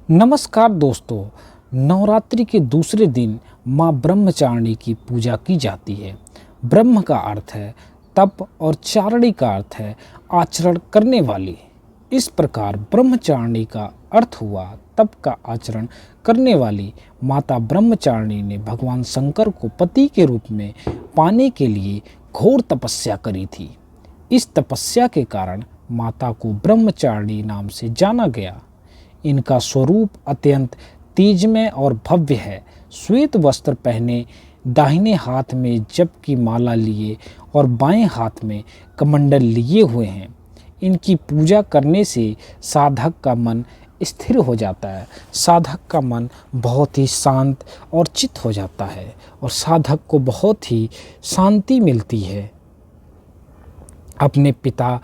नमस्कार दोस्तों। नवरात्रि के दूसरे दिन माँ ब्रह्मचारिणी की पूजा की जाती है। ब्रह्म का अर्थ है तप और चारिणी का अर्थ है आचरण करने वाली। इस प्रकार ब्रह्मचारिणी का अर्थ हुआ तप का आचरण करने वाली। माता ब्रह्मचारिणी ने भगवान शंकर को पति के रूप में पाने के लिए घोर तपस्या करी थी। इस तपस्या के कारण माता को ब्रह्मचारिणी नाम से जाना गया। इनका स्वरूप अत्यंत तेजमय और भव्य है। श्वेत वस्त्र पहने, दाहिने हाथ में जप की माला लिए और बाएं हाथ में कमंडल लिए हुए हैं। इनकी पूजा करने से साधक का मन स्थिर हो जाता है। साधक का मन बहुत ही शांत और चित्त हो जाता है और साधक को बहुत ही शांति मिलती है। अपने पिता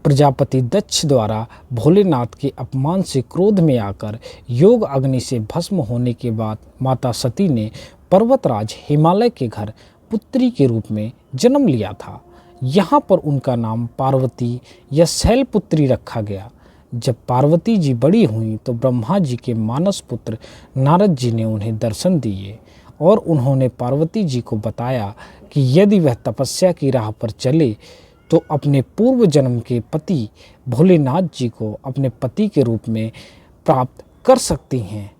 प्रजापति दक्ष द्वारा भोलेनाथ के अपमान से क्रोध में आकर योग अग्नि से भस्म होने के बाद माता सती ने पर्वतराज हिमालय के घर पुत्री के रूप में जन्म लिया था। यहाँ पर उनका नाम पार्वती या शैलपुत्री रखा गया। जब पार्वती जी बड़ी हुईं तो ब्रह्मा जी के मानस पुत्र नारद जी ने उन्हें दर्शन दिए और उन्होंने पार्वती जी को बताया कि यदि वह तपस्या की राह पर चले तो अपने पूर्व जन्म के पति भोलेनाथ जी को अपने पति के रूप में प्राप्त कर सकती हैं।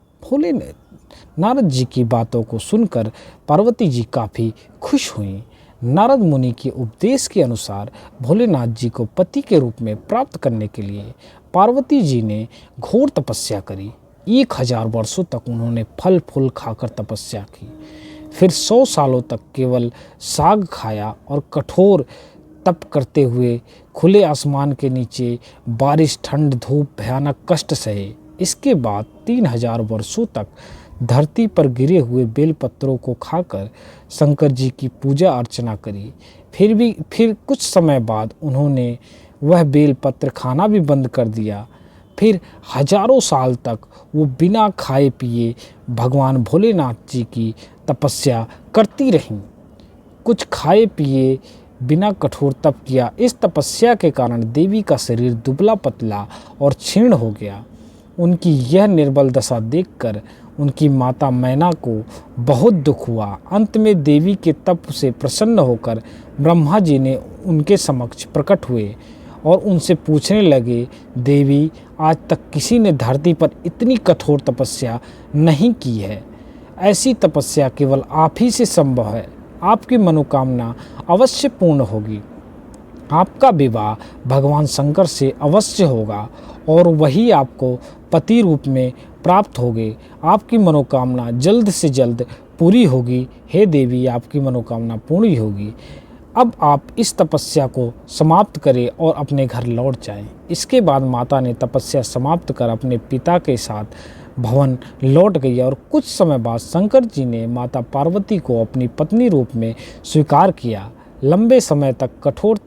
नारद जी की बातों को सुनकर पार्वती जी काफ़ी खुश हुईं। नारद मुनि के उपदेश के अनुसार भोलेनाथ जी को पति के रूप में प्राप्त करने के लिए पार्वती जी ने घोर तपस्या करी। 1000 वर्षों तक उन्होंने फल फूल खाकर तपस्या की। फिर 100 सालों तक केवल साग खाया और कठोर तप करते हुए खुले आसमान के नीचे बारिश, ठंड, धूप, भयानक कष्ट सहे। इसके बाद 3000 वर्षों तक धरती पर गिरे हुए बेलपत्रों को खाकर शंकर जी की पूजा अर्चना करी। फिर कुछ समय बाद उन्होंने वह बेलपत्र खाना भी बंद कर दिया। फिर हजारों साल तक वो बिना खाए पिए भगवान भोलेनाथ जी की तपस्या करती रहीं। कुछ खाए पिए बिना कठोर तप किया। इस तपस्या के कारण देवी का शरीर दुबला पतला और क्षीण हो गया। उनकी यह निर्बल दशा देखकर उनकी माता मैना को बहुत दुख हुआ। अंत में देवी के तप से प्रसन्न होकर ब्रह्मा जी ने उनके समक्ष प्रकट हुए और उनसे पूछने लगे, देवी, आज तक किसी ने धरती पर इतनी कठोर तपस्या नहीं की है। ऐसी तपस्या केवल आप ही से संभव है। आपकी मनोकामना अवश्य पूर्ण होगी। आपका विवाह भगवान शंकर से अवश्य होगा और वही आपको पति रूप में प्राप्त होंगे। आपकी मनोकामना जल्द से जल्द पूरी होगी। हे देवी, आपकी मनोकामना पूरी होगी। अब आप इस तपस्या को समाप्त करें और अपने घर लौट जाएं। इसके बाद माता ने तपस्या समाप्त कर अपने पिता के साथ भवन लौट गई और कुछ समय बाद शंकर जी ने माता पार्वती को अपनी पत्नी रूप में स्वीकार किया। लंबे समय तक कठोर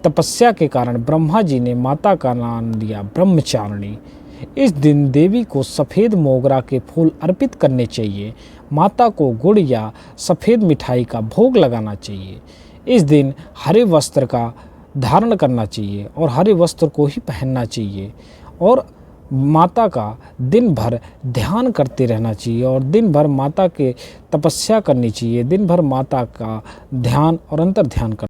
तपस्या के कारण ब्रह्मा जी ने माता का नाम दिया ब्रह्मचारिणी। इस दिन देवी को सफ़ेद मोगरा के फूल अर्पित करने चाहिए। माता को गुड़ या सफ़ेद मिठाई का भोग लगाना चाहिए। इस दिन हरे वस्त्र का धारण करना चाहिए और हरे वस्त्र को ही पहनना चाहिए और माता का दिन भर ध्यान करते रहना चाहिए और दिन भर माता के तपस्या करनी चाहिए। दिन भर माता का ध्यान और अंतर ध्यान करना